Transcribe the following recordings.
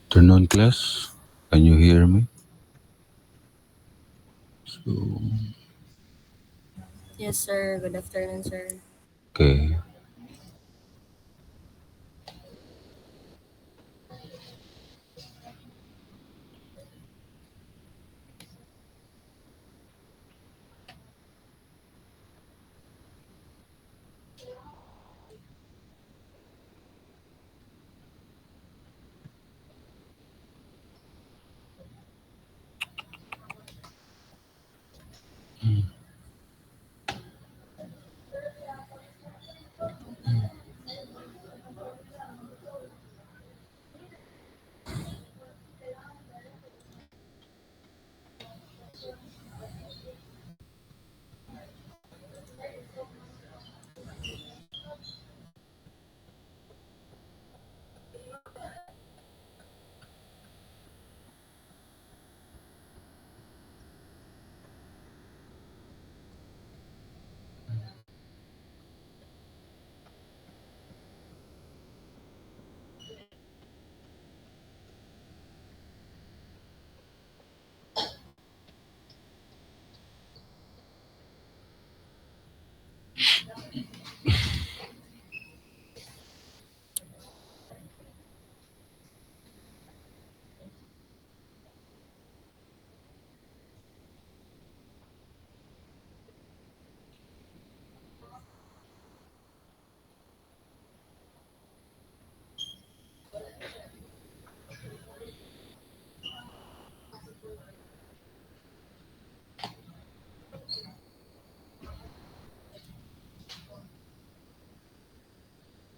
Afternoon class. Can you hear me? So, Yes, sir. Good afternoon, sir. okay.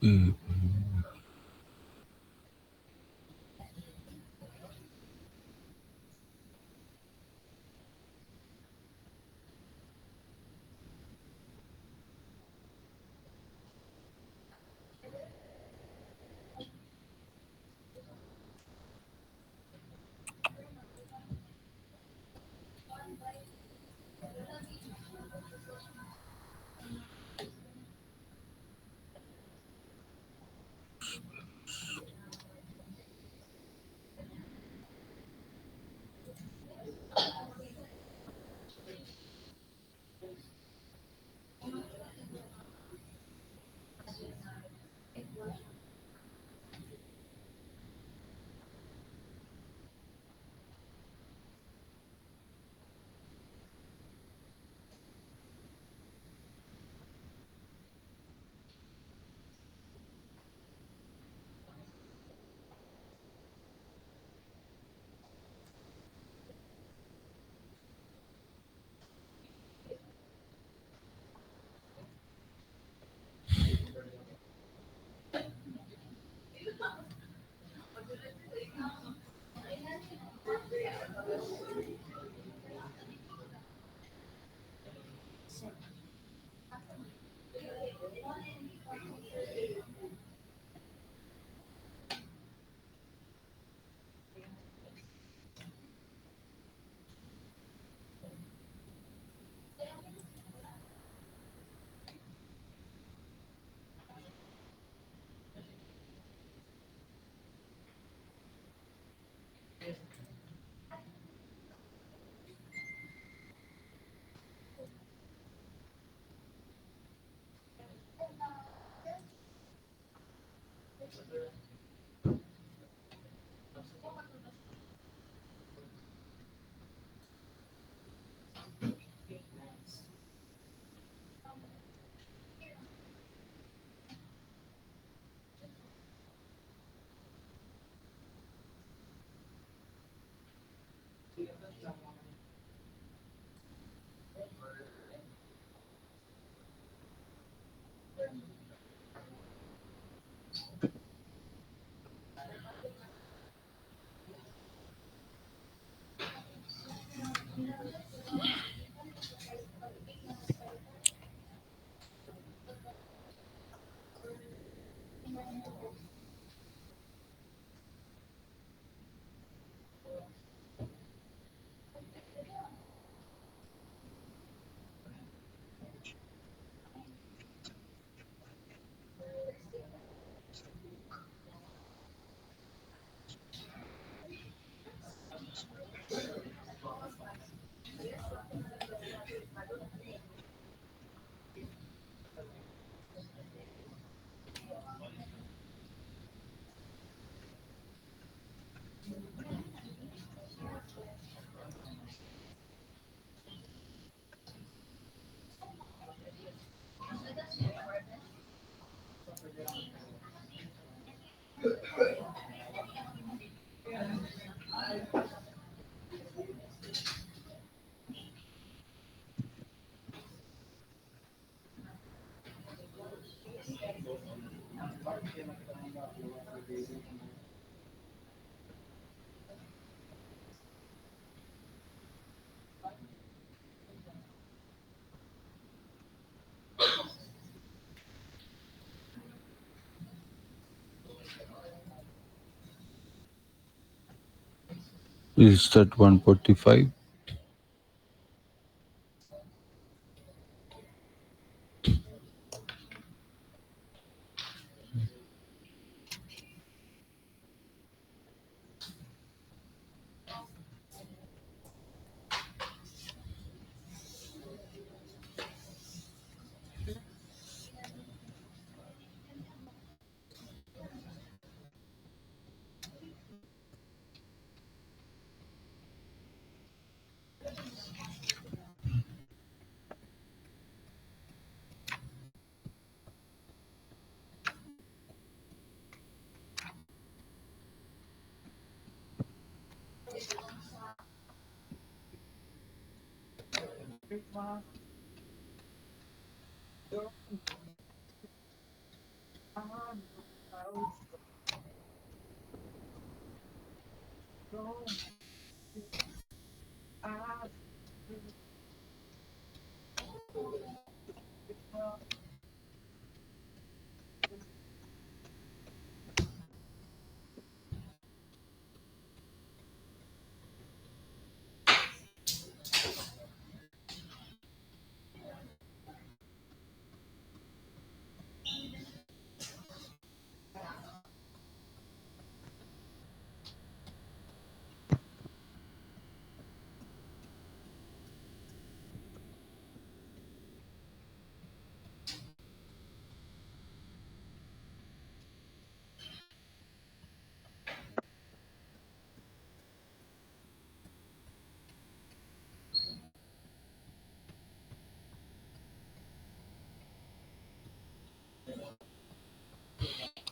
Mm. We'll start 1:45.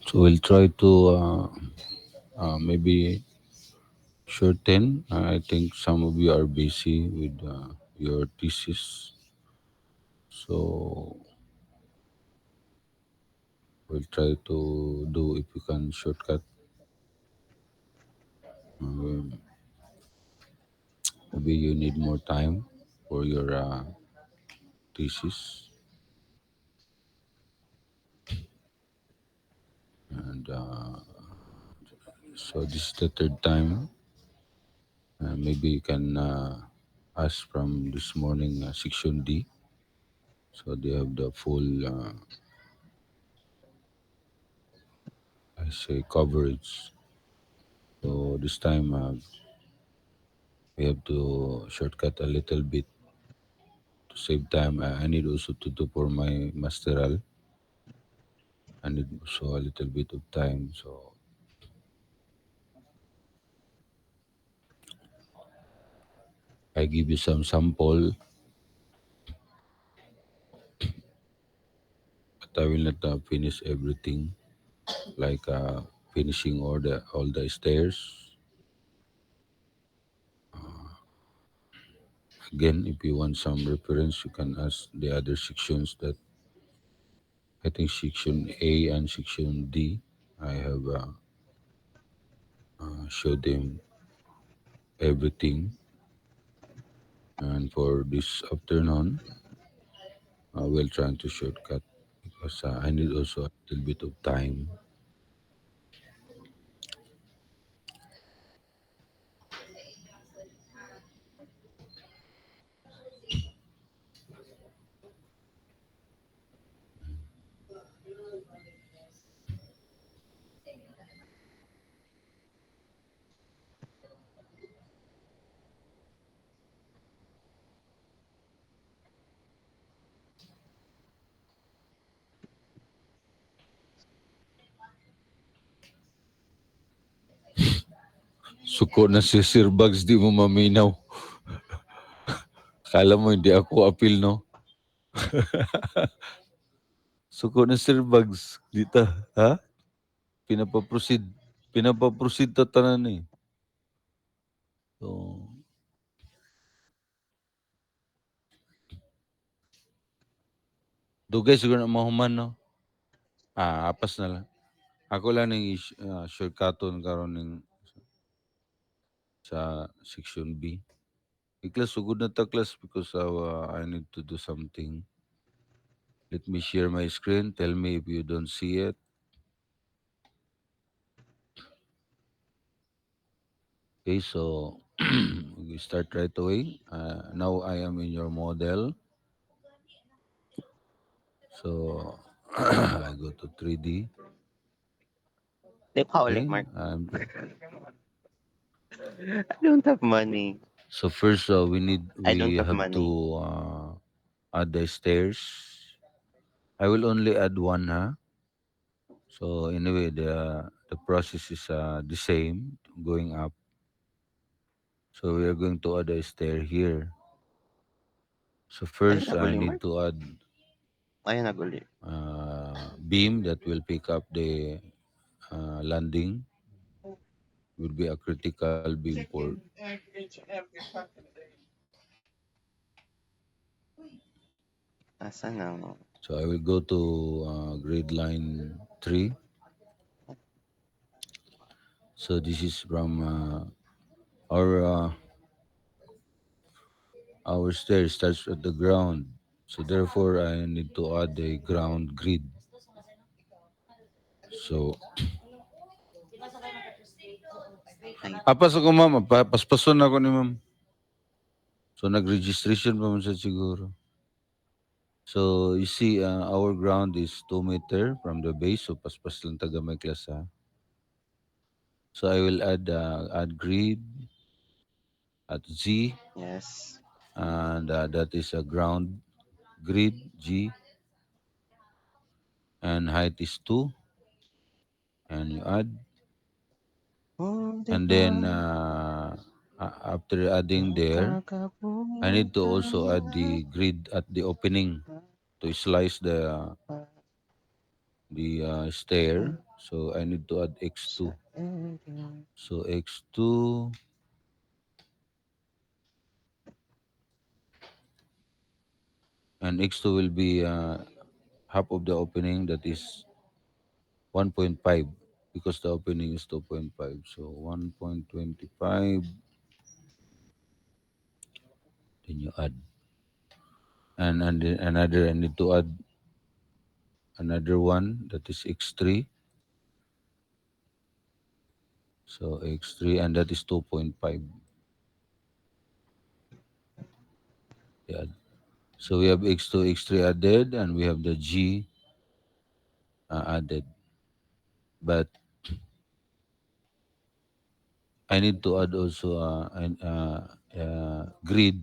So we'll try to maybe shorten. I think some of you are busy with your thesis, so we'll try to do if we can shortcut. Um, Maybe you need more time for your thesis, and so this is the third time. Maybe you can ask from this morning section D, so they have the full, I say, coverage. So this time we have to shortcut a little bit to save time. I need also to do for my masteral. I need also a little bit of time. So I give you some sample, but I will not finish everything like finishing all the stairs. Again, if you want some reference, you can ask the other sections that I think section A and section D. I have showed them everything. And for this afternoon, we'll try to shortcut because I need also a little bit of time. Suko na si Sir Bugs, di mo maminaw. Kala mo hindi ako appeal, no? Suko na Sir Bugs. Dita, ha? Pinapaproceed. Pinapaproceed ta tanan eh. So, dugay siguro na mahuman, no? Apas na lang. Ako lang ng shortcuton karon ng sa section B. Iklas, sugod na ta class because I need to do something. Let me share my screen. Tell me if you don't see it. Okay, so we start right away. Now I am in your model. So I go to 3D. Like how, like Okay. Mark? I don't have money. So first I we don't have have to money. add the stairs. I will only add one, huh? So anyway, the process is the same going up. So we are going to add a stair here. So Ayun first na I guli, need Mark. to add Ayun na guli. beam that will pick up the landing. Will be a critical beam for. Asa na? So I will go to grade line 3. So this is from our stair starts at the ground. So therefore I need to add a ground grid. So Ay, apas ako ma'am, paspason ako ni ma'am. So nag-registration pa man siya siguro. So you see our ground is 2 meter from the base. So paspas lang taga may class ha. So I will add grid at Z, yes. and that is a ground grid G, and height is 2, and you add, Oh, di and ba? then after adding there, I Magkakabuo need to also tayo add the grid at the opening to slice the stair. So I need to add sa x2. ere. So x2, and x2 will be half of the opening, that is 1.5, because the opening is 2.5. So 1.25, then you add. And then another, I need to add another one, that is x3. So x3, and that is 2.5. Yeah. So we have x2, x3 added, and we have the g added. But I need to add also an grid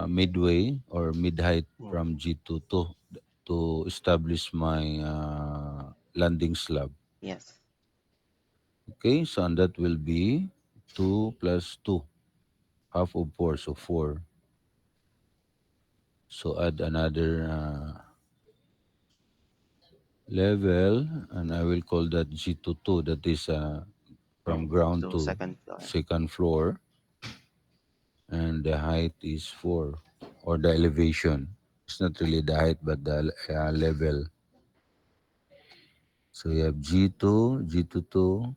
midway or mid height Hmm. from G to 2. to establish my landing slab. Yes. Okay, so and that will be 2 plus 2, half of 4, so 4. So add another level, and I will call that G22. That is from ground To to second floor. second floor, and the height is 4, or the elevation. It's not really the height, but the level. So you have G2, G22,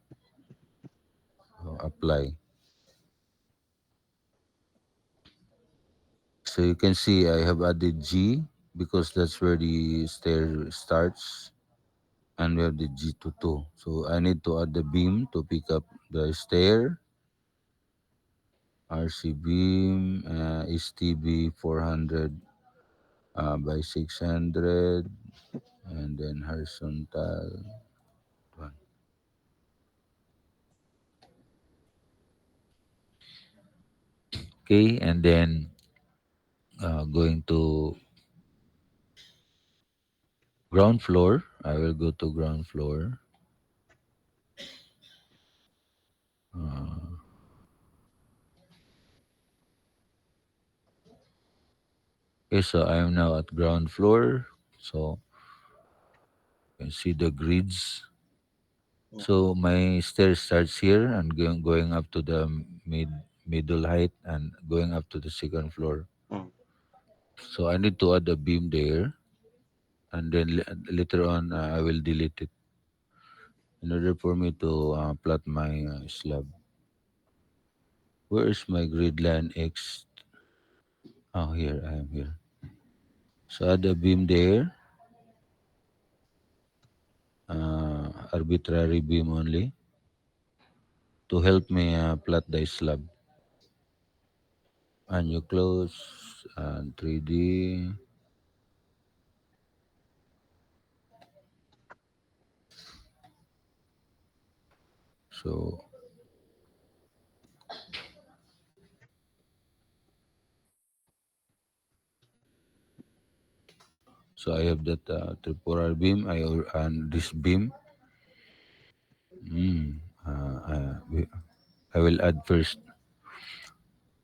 apply. So you can see I have added G because that's where the stair starts, and we have the G22. So I need to add the beam to pick up the stair, RC beam, STB 400 by 600, and then horizontal one. Okay, and then going to ground floor. I will go to ground floor. Uh, okay, so I am now at ground floor. So you can see the grids. Yeah. So my stair starts here and going up to the middle height and going up to the second floor. Mm. So I need to add a beam there, and then later on I will delete it in order for me to plot my slab. Where is my grid line X? Oh, here I am here. So add a beam there, arbitrary beam only to help me plot the slab. And you close and 3D. So so I have that temporal beam. And this beam. Mm, I will add first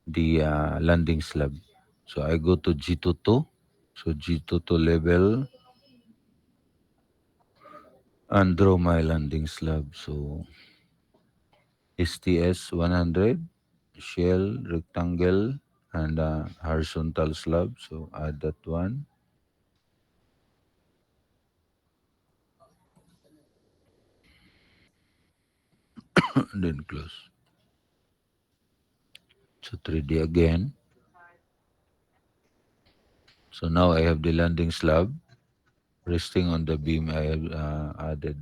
the landing slab. So I go to G22. So G22 level and draw my landing slab. So STS 100, shell, rectangle, and horizontal slab. So add that one, and then close. So 3D again. So now I have the landing slab resting on the beam I have added.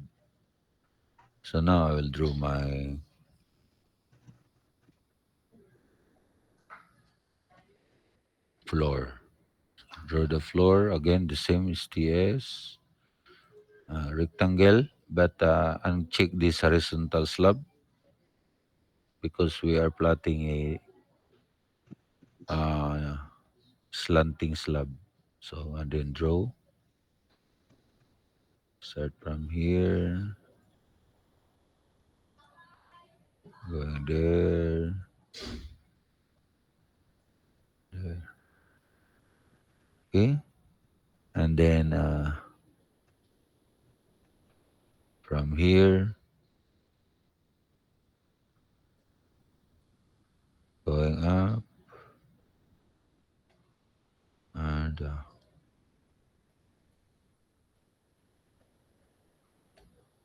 So now I will draw my floor. Draw the floor again, the same STS, rectangle, but uncheck this horizontal slab because we are plotting a uh, slanting slab. So and then draw. Start from here, going there, there. Okay, and then from here, going up and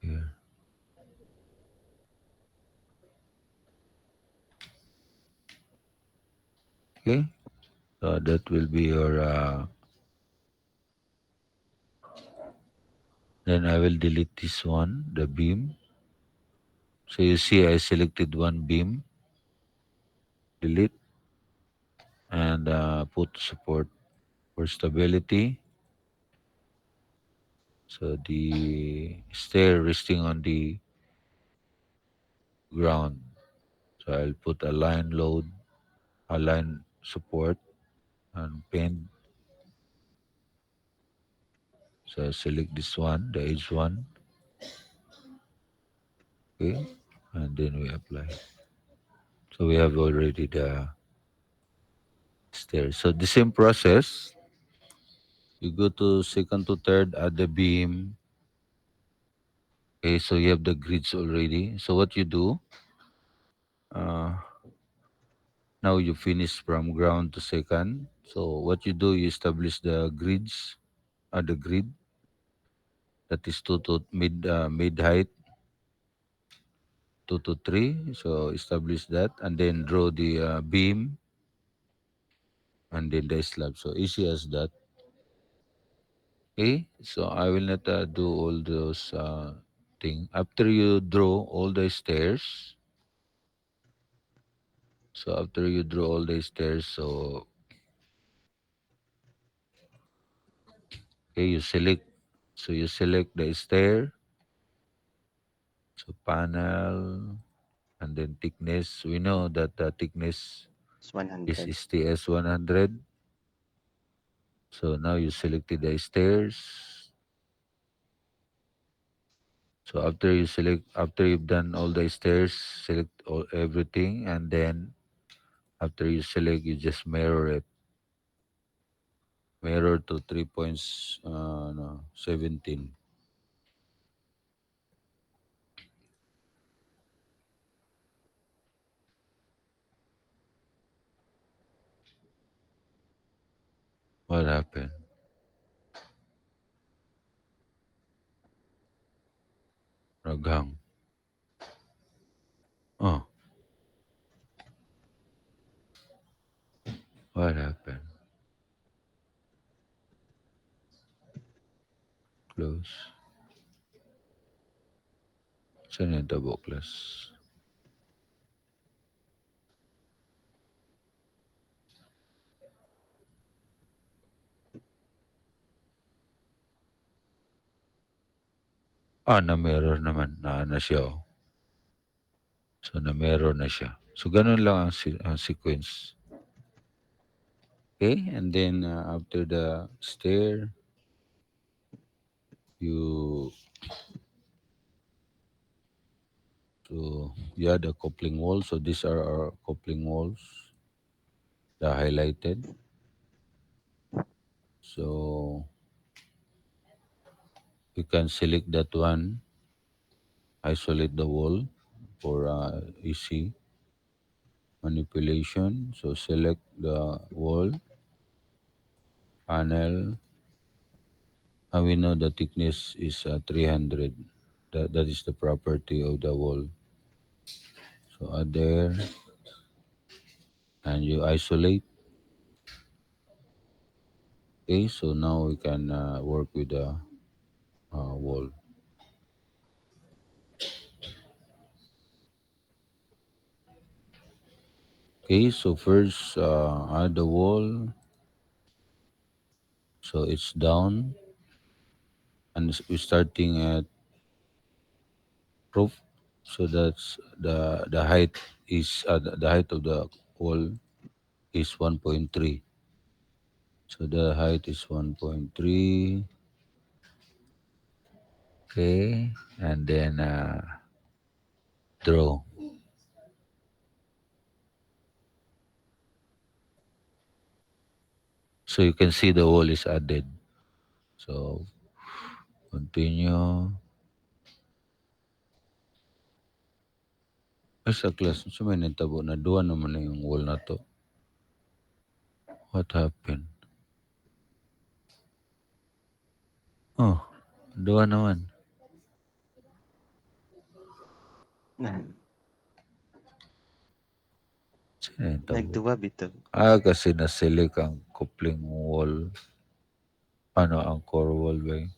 here. Okay, so that will be your. Then I will delete this one, the beam. So you see, I selected one beam, delete, and put support for stability. So the stair resting on the ground. So I'll put a line load, a line support, and pin. So select this one, the edge one. Okay. And then we apply. So we have already the stairs. So the same process, you go to second to third, add the beam. Okay, so you have the grids already. So what you do, uh, now you finish from ground to second. So what you do, you establish the grids, the grid that is two to mid height, 2 to 3. So establish that, and then draw the beam, and then the slab. So easy as that. Okay, so I will not do all those thing. After you draw all the stairs, so after you draw all the stairs, so okay, you select. So you select the stair, so panel, and then thickness. We know that the thickness It's is 100. STS 100. So now you selected the stairs. So after you've done all the stairs, select all everything, and then after you select, you just mirror it. Mirror to 3 points, no, 17. What happened? Naghang. Oh, what happened? Close. Saan yung taboklas? Ah, na-mirror naman. Na siya. Oh. So, na-mirror na siya. So, ganun lang ang, ang sequence. Okay? And then, after the stair, you you add a coupling wall. So, these are our coupling walls, the highlighted. So, you can select that one, isolate the wall for easy manipulation. So, select the wall, panel, and we know the thickness is 300. That is the property of the wall. So, add there, and you isolate. Okay, so now we can work with the wall. Okay, so first add the wall. So it's down, and we're starting at roof. So that's the height is the height of the wall is 1.3. So the height is 1.3. Okay, and then draw. So you can see the wall is added. So continue. Ay, sa class, so may nitabo na duwa naman na yung wall na to. What happened? Oh, duwa naman. Na, Sino yung tabo? nagduwa bitaw. Ah, kasi na-select ang coupling wall. Ano, ang core wall ba yun?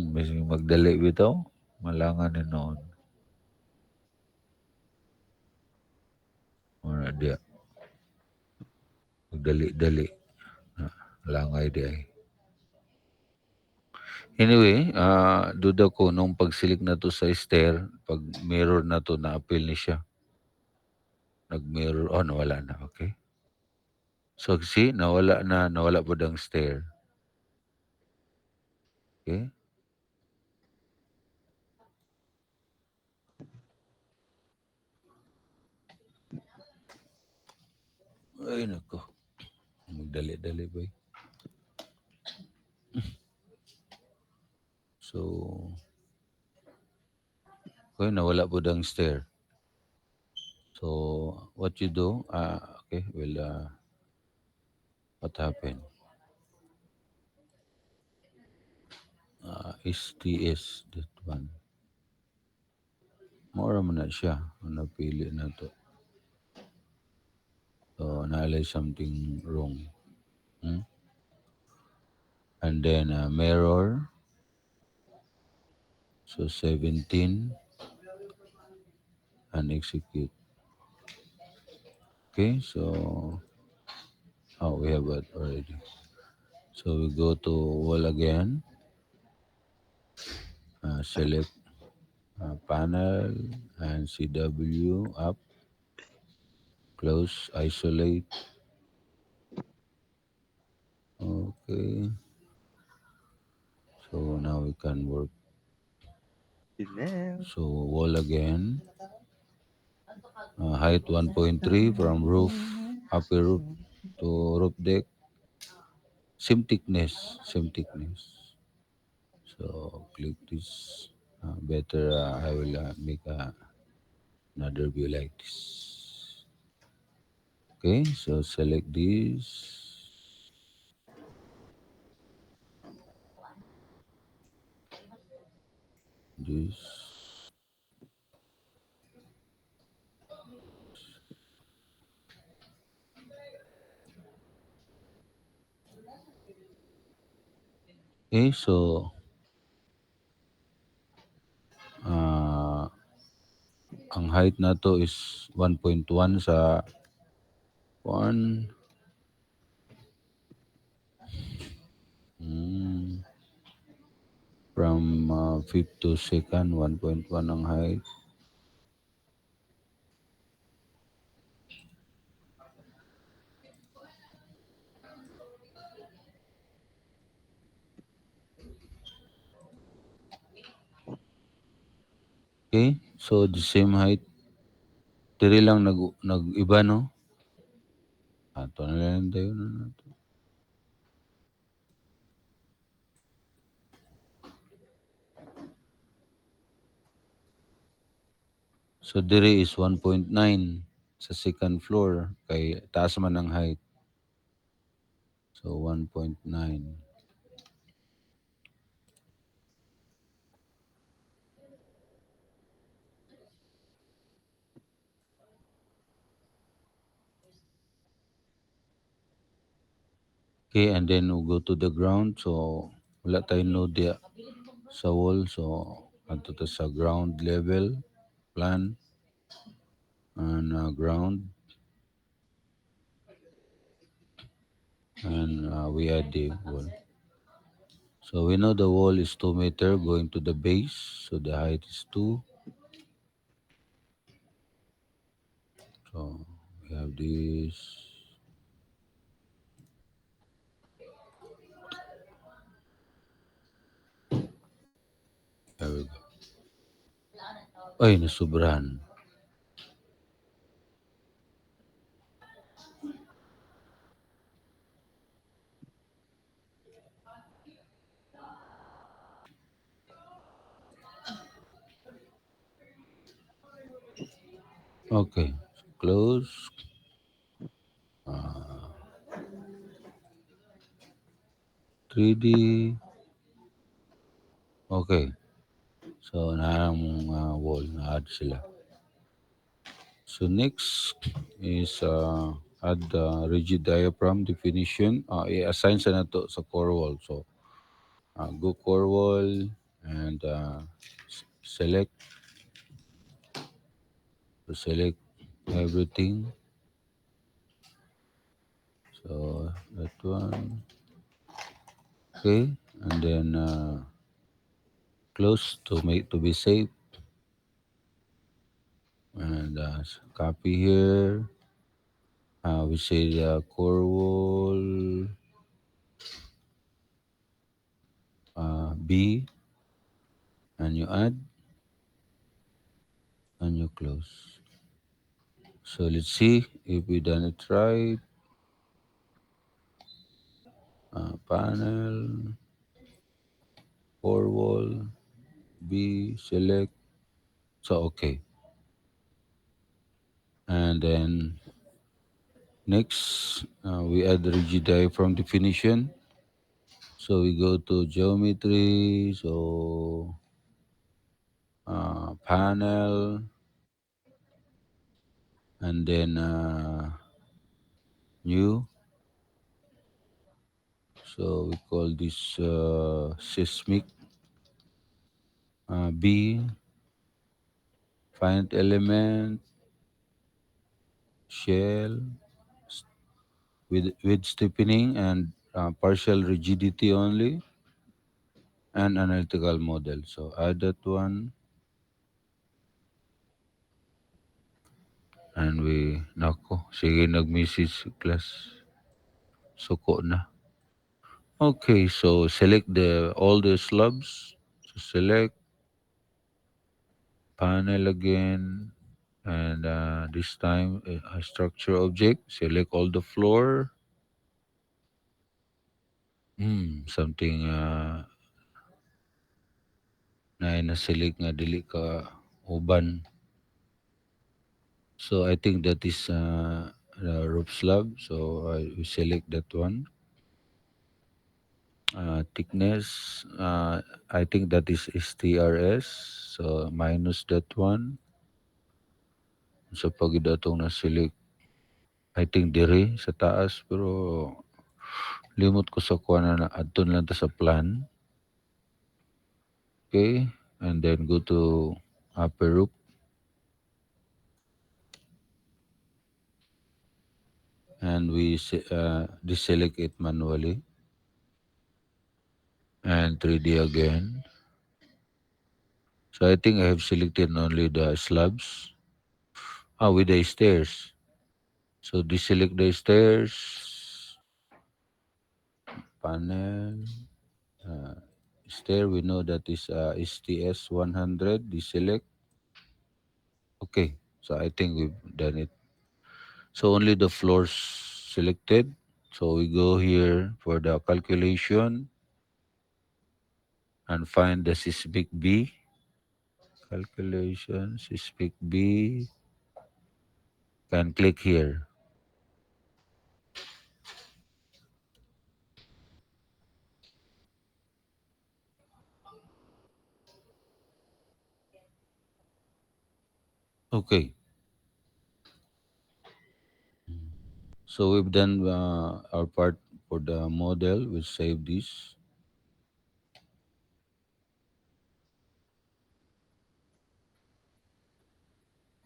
Mas magdali bitaw. Malangan ni noon. Wala dia. Magdali-dali. Ah, langay di ay. Anyway, duda ko nung pag-select na to sa stair, pag mirror na to, na-appeal ni siya. Nag-mirror, oh, nawala na, okay. So, see, nawala po ang stair. Okay. Ay, nako. Magdali-dali ba? So, okay, nawala po ang stair. So, what you do, okay, well, what happened? STS, that one. Mora mo na siya. Ang napili na to. So, naalay something wrong. Hmm? And then, mirror. So, 17 and execute. Okay, so, oh, we have it already. So, we go to wall again. Select panel and CW up, close, isolate. Okay, so now we can work. Yun na. So wall again, height 1.3 from roof, upper roof to roof deck, same thickness, same thickness. So click this. Better I will make another view like this. Okay, so select this. Okay, so uh, ang height na to is 1.1 sa 1 mm, from fifth to second 1.1 ang height. Okay, so the same height. Diri lang nag-iba no. Ato na lang tayo na nato. So diri is 1.9 sa second floor kay taas man ang height. So 1.9. Okay, and then we go to the ground. So wala tayong node diya sa wall. So adto ta sa ground level plan and ground, and we add the wall. So we know the wall is 2 meter going to the base. So the height is 2. So we have this. There we go. Ay, nasubrahan. Okay. So close. 3D. Okay. So narang wall na add sila. So next is add the rigid diaphragm definition. I-assign sa na to sa core wall. So go core wall and select select everything. So that one. Okay, and then close to make to be safe, and copy here. We say the core wall B, and you add and you close. So let's see if we done it right. Panel, four wall, B, select. So okay. And then next, we add the rigid diaphragm definition. So we go to geometry. So panel, and then new. So we call this seismic B, finite element, shell with steepening and partial rigidity only, and analytical model. So add that one, and we nako sige nag-message class. Suko na. Okay, so select the all the slabs. So select panel again, and this time a structure object. Select all the floor. Something na select nga dili ka uban. So I think that is the roof slab. So I we select that one. Thickness. I think that is STRS. So minus that one. So pag idatong na select, I think dire sa taas pero limot ko sa kuha na adton lang ta sa plan. Okay, and then go to upper roof, and we deselect it manually, and 3D again. So I think I have selected only the slabs. With the stairs. So deselect the stairs, panel, uh, stair. We know that is STS 100. Deselect. Okay. So I think we've done it. So only the floors selected. So we go here for the calculation and find the seismic B. Calculation, seismic B. Can click here. Okay. So we've done our part for the model. We'll save this.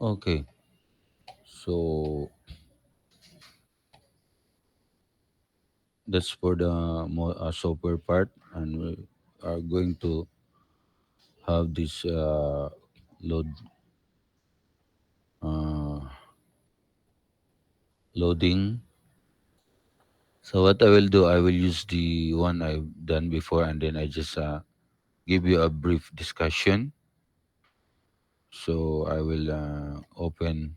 Okay. So that's for the software part, and we are going to have this load uh, loading. So what I will do, I will use the one I've done before, and then I just give you a brief discussion. So I will open.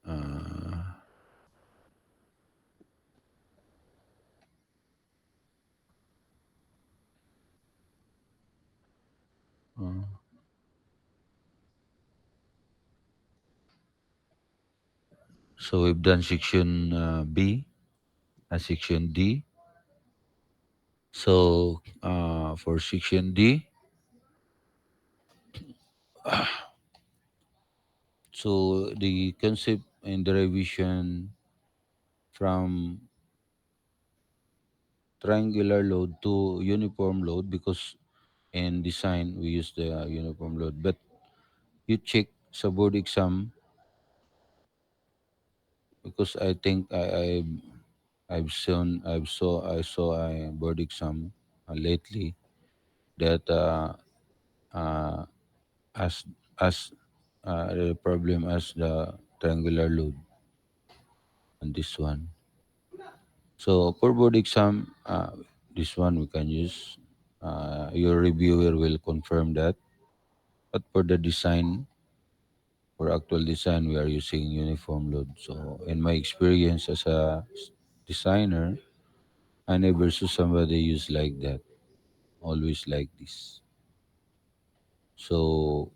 Uh, uh, so we've done section B, section D. So for section D, so the concept and derivation from triangular load to uniform load, because in design we use the uniform load, but you check sa board exam, because I think I saw a board exam lately that uh, as as the problem as the triangular load on this one. So for board exam, this one we can use. Your reviewer will confirm that. But for the design, for actual design, we are using uniform load. So in my experience as a designer, I never saw somebody use like that. Always like this. So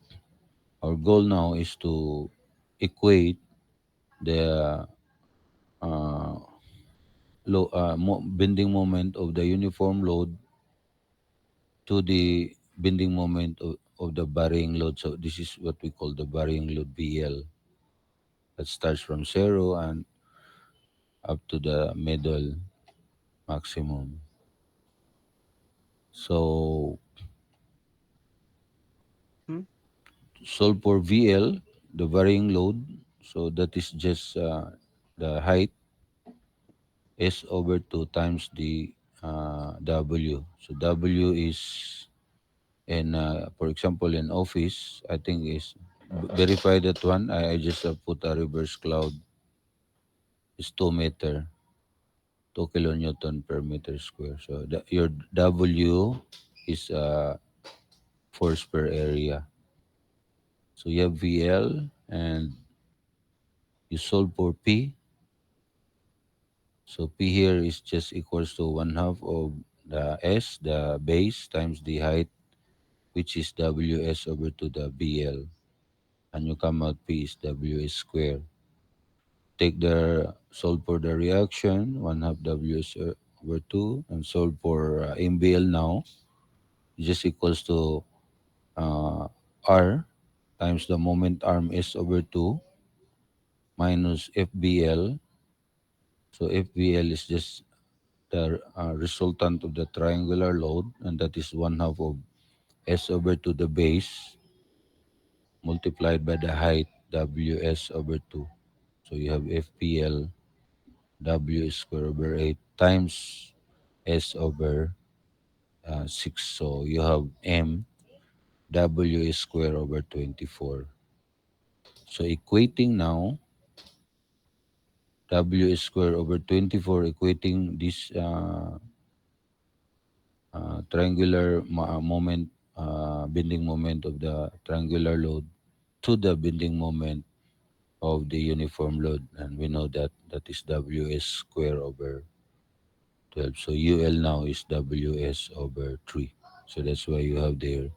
our goal now is to equate the uh, bending moment of the uniform load to the bending moment of the varying load. So this is what we call the varying load BL that starts from zero and up to the middle maximum. So Hmm? solve for VL, the varying load. So that is just the height S over 2 times the W. So W is in, for example, in office, I think is verify that one. I just put a reverse cloud is 2 meter, 2 kilonewton per meter square. So your W is force per area. So you have VL and you solve for P. So P here is just equals to one half of the S, the base, times the height, which is WS over to the BL. And you come out P is WS square. Take the solve for the reaction, one half WS over 2, and solve for MBL now. Just equals to uh, R times the moment arm S over 2 minus FBL. So FBL is just the resultant of the triangular load, and that is one half of S over to the base multiplied by the height WS over 2. So you have FPL W square over 8 times S over 6. So you have M W square over 24. So equating now W square over 24, equating this triangular moment, bending moment of the triangular load to the bending moment of the uniform load. And we know that that is WS square over 12. So UL now is WS over 3. So that's why you have there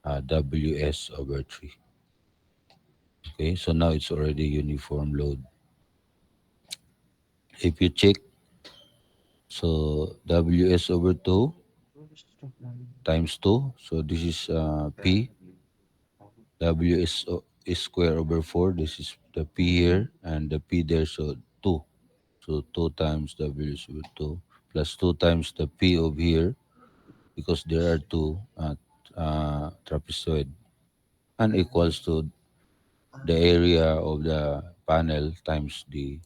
WS over 3. Okay, so now it's already uniform load. If you check, so WS over 2 times 2. So this is P. W is square over 4. This is the P here and the P there. So 2. So 2 times W is over 2 plus 2 times the P of here because there are two trapezoid and equals to the area of the panel times the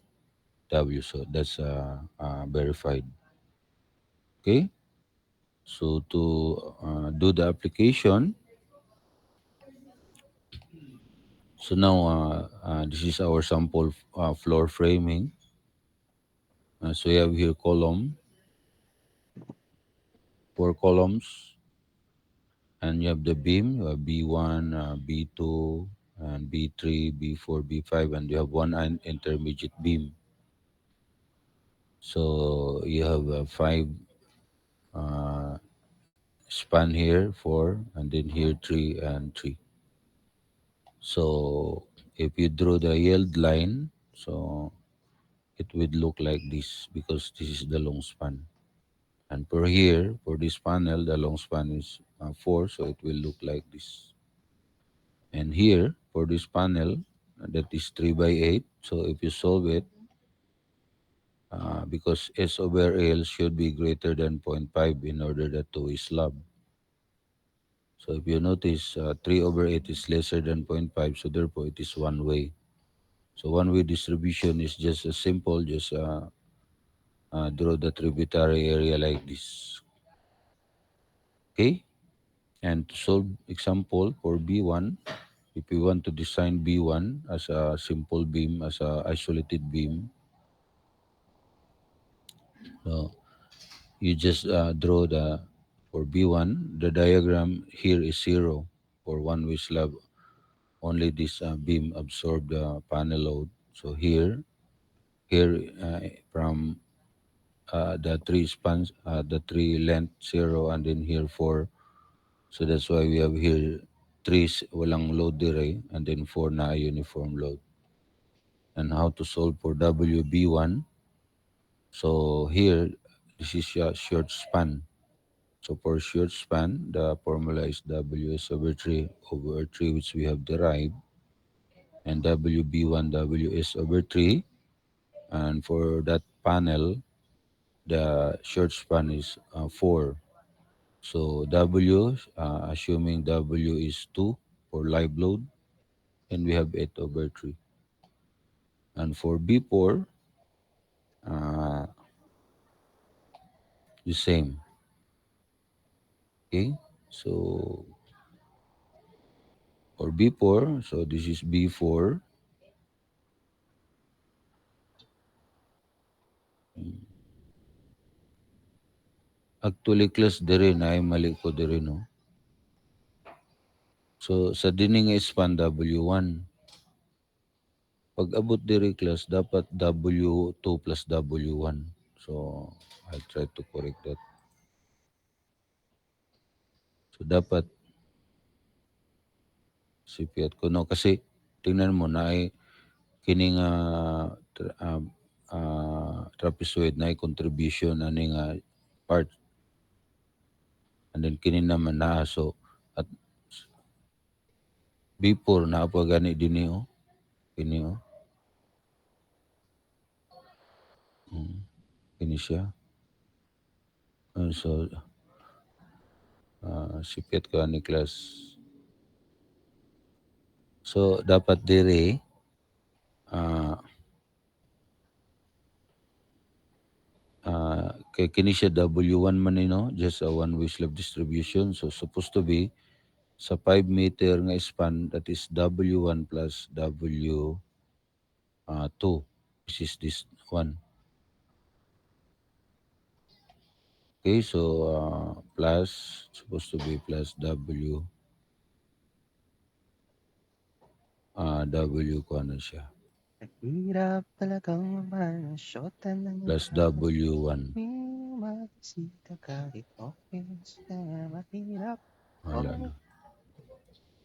W. So that's verified. Okay. So to do the application, so now this is our sample floor framing. So we have here column, 4 columns, and you have the beam, you have B1, B2, and B3, B4, B5, and you have one intermediate beam. So you have five uh, span here, four, and then here three and three. So if you draw the yield line, so it would look like this because this is the long span. And per here, for this panel, the long span is 4, so it will look like this. And here, for this panel, that is 3 by 8. So if you solve it, because S over L should be greater than zero point 0.5 in order that to is slab. So if you notice, 3 over 8 is lesser than zero point 0.5, so therefore it is one way. So one way distribution is just a simple, just draw the tributary area like this. Okay? And to solve example for B1, if we want to design B1 as a simple beam, as a isolated beam, so you just draw the for B1. The diagram here is 0 for one we slab. Only this beam absorb the panel load. So here from the three spans, the three length 0 and then here 4. So that's why we have here three walang load dire and then 4 na uniform load. And how to solve for WB1? So here, this is a short span. So for short span, the formula is WS over 3, which we have derived, and WB1 WS over 3. And for that panel, the short span is 4. So W, assuming W is 2 for live load, and we have 8 over 3. And for B4, uh, the same. Okay, so for B4, so this is B4. Actually, class dire na ay mali ko dire no. So sa dini nga span W1. Pag abot dire class, dapat W2 plus W1. So I'll try to correct that. So dapat sipiat ko no kasi tingnan mo na ay kining trapezoid na ay contribution ani nga part and then kini naman na so at before na pa gani dinhi oh kini oh kini siya. So sipit ko ani class. So dapat dire ah kay kini siya W1 man ni no, just a one way slab distribution. So supposed to be sa 5 meter nga span that is W1 plus W2. This is this one. Okay, so plus supposed to be plus W ko ano siya. Mahirap talagang masyota ng Plus tao. W1. May makisita kahit okay na mahirap. Wala Oh, na.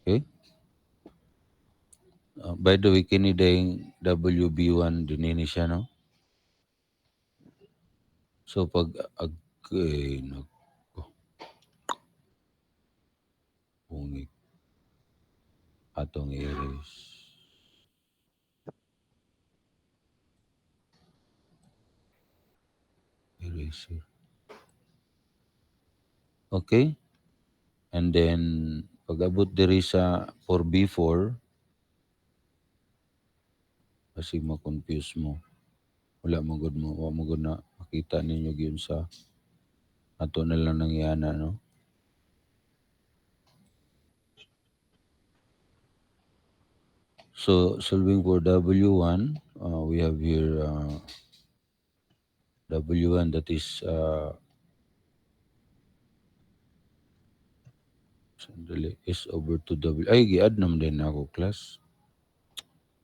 Okay? By the way, kini dayong WB1 dinini siya, no? So pag nag pungit atong eraser. Okay? And then pag abot diri sa 4B4, kasi ma-confuse mo. Wala mo gud mo, wa mo gud na makita ninyo gyud sa ato na lang nangyana, no? So solving for W1, we have here W1 that is sandali, S over 2W. Ay, gi-add naman din ako, class.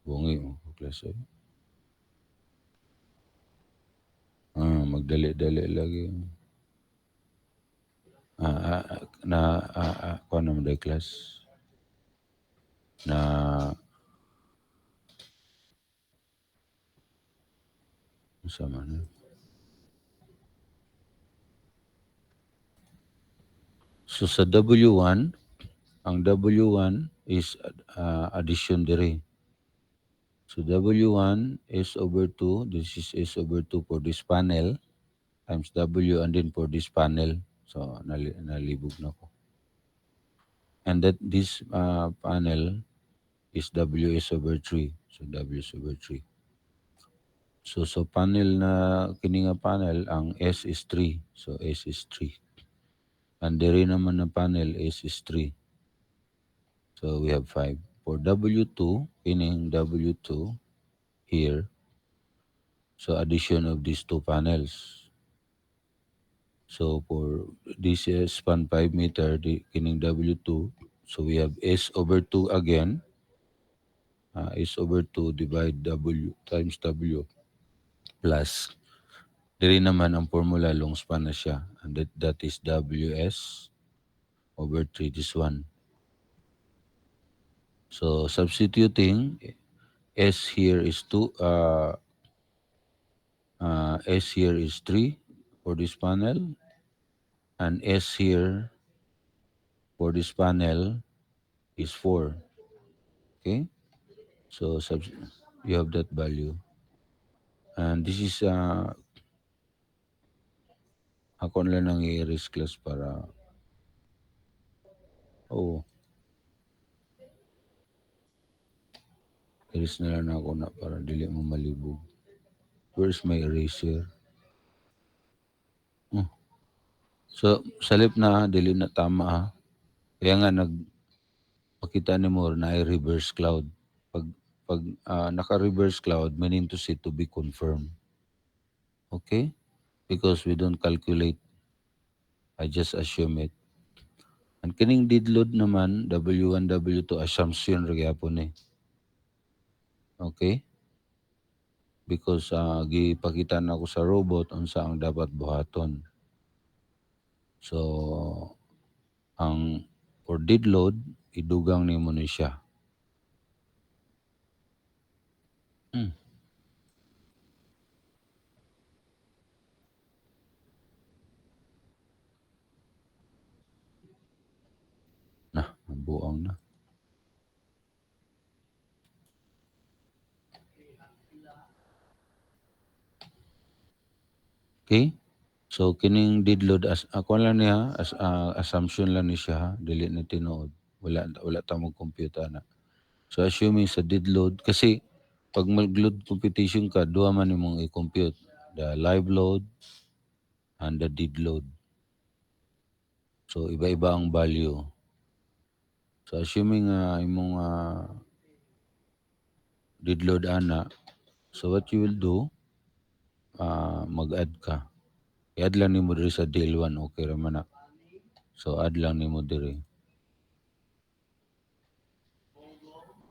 Bungi mo ko, class. Ay. Magdali-dali lagi. Kuha naman din, class. Na, sa man. So sa W1, ang W1 is addition dire. So W1 is over 2. This is S over 2 for this panel times W and then for this panel. So nalibog na ko. And that this panel is WS over 3. So WS over 3. So panel na kini nga panel ang S is 3. So S is 3. And diri naman na panel S is 3. So we have 5. For W2, kining W2 here. So addition of these two panels. So for this is span 5 meter, the kining W2. So we have S over 2 again. S over 2 divide W times W plus. Diri naman ang formula long span na siya. And that is WS over 3 this one. So substituting S here is 2, S here is 3 for this panel, and S here for this panel is 4. Okay? So you have that value. And this is, ako na lang i-erase class para, oh, erase na lang ako na para dili mo malibog. Where's my eraser? Oh. So, salip na, dili na tama ha. Kaya nga nagpakita ni mo na ay reverse cloud. Pag naka-reverse cloud, meaning to say to be confirmed. Okay? Because we don't calculate. I just assume it. Ang kining did load naman, W1, W2, assumption rin yapon eh. Okay? Because gipakita na ako sa robot unsa ang dapat buhaton. So, ang for did load, idugang nimo ni siya. Hmm. Buang na. Okay? So kining did load as ako lang niya as assumption lang ni siya ha, dili na tinuod. Wala ta mo compute na. So assuming sa did load kasi pag mag-load computation ka, duha man imong i-compute, the live load and the did load. So iba-iba ang value. So assuming imong did load ana, so what you will do, mag-add ka. I-add lang nimo diri sa deal 1, okay ra man na. So add lang nimo diri.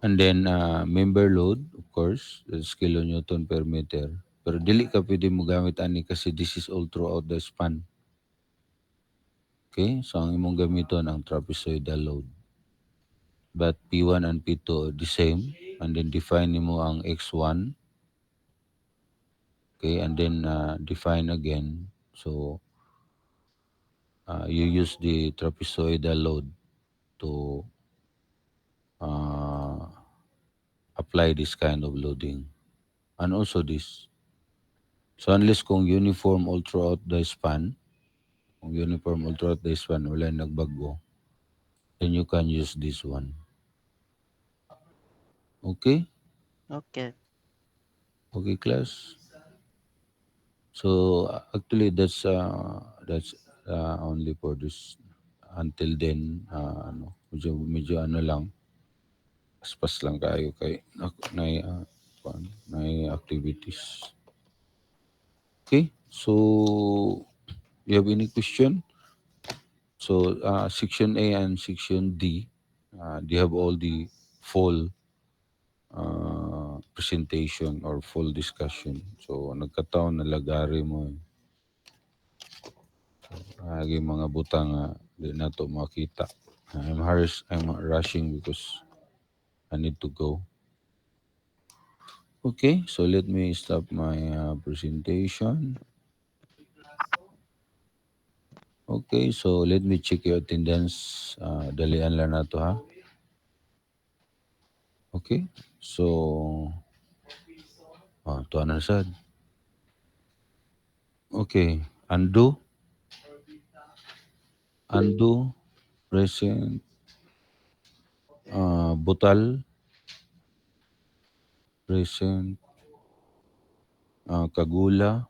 And then member load, of course, is kilonewton per meter. Pero dili ka pwede mo gamit ani kasi this is all throughout the span. Okay? So ang imong gamiton ang trapezoidal load. But P1 and P2 are the same. And then define mo ang X1. Okay? And then define again. So you use the trapezoidal load to uh, apply this kind of loading. And also this. So unless kung uniform all throughout the span, kung uniform all throughout this one, wala nagbago, then you can use this one. Okay? Okay. Okay, class? So actually that's only for this. Until then, medyo ano lang, paspas lang kayo kay na activities. Okay? So you have any question? So section A and section D, they have all the full presentation or full discussion. So nagkataon na lagari mo agi mga butang di na to makita. I'm rushing because I need to go. Okay, so let me stop my presentation. Okay, so let me check your attendance. Dalian lang na to ha. Okay, so to na sad. Okay, undo, present, butal, present, kagula,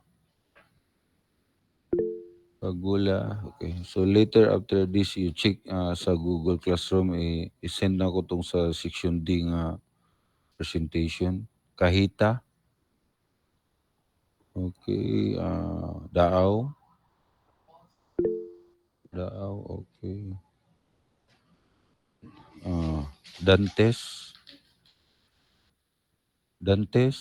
okay. So later after this, you check sa Google Classroom, i-send na ko tong sa section D nga presentation. Kahita, okay, daaw, Daaw, okay. Ah, Dantes. Dantes.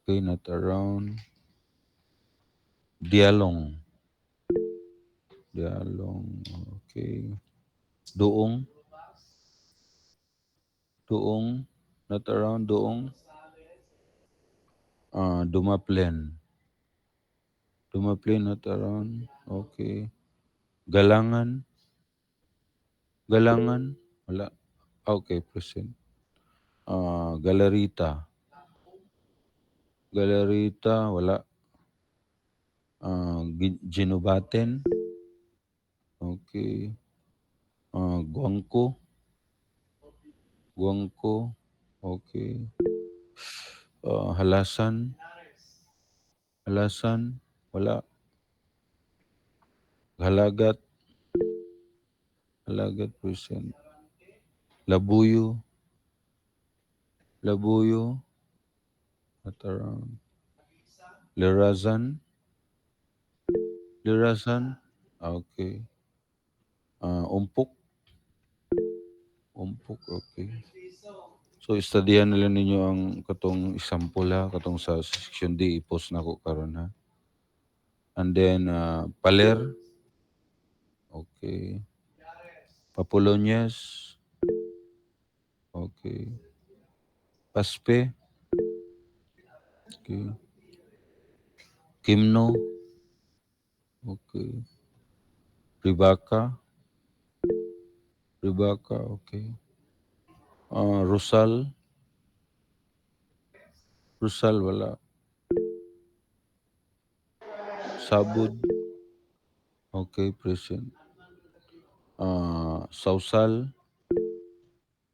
Okay, not around. Dialong. Dialong, okay. Doong. Doong. Not around. Doong. Dumaplen. Dumaplen, not around. Okay. Galangan. Galangan. Wala. Okay, present. Galarita. Galarita, wala. Ginubaten. Okay. Guangko. Guangko. Okay. Halasan. Halasan. Wala. Halagat. Halagat present. Labuyo. Labuyo. At around. Lirazan. Lirazan. Okay. Umpok. Umpok. Okay. So, istadihan nila ninyo ang katong example ha. Katong sa section D. I-post na ko karon ha. And then, Paler. Okay. Papulonyas. Okay. Paspe. Okay. Kimno. Okay. Ribaka. Ribaka. Okay. Rosal. Rosal, wala. Sabud. Okay, present. Sausal.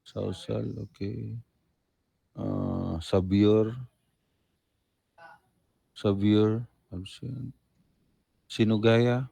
Sausal, okay. Sabior. Sabior, absent. Sinugaya.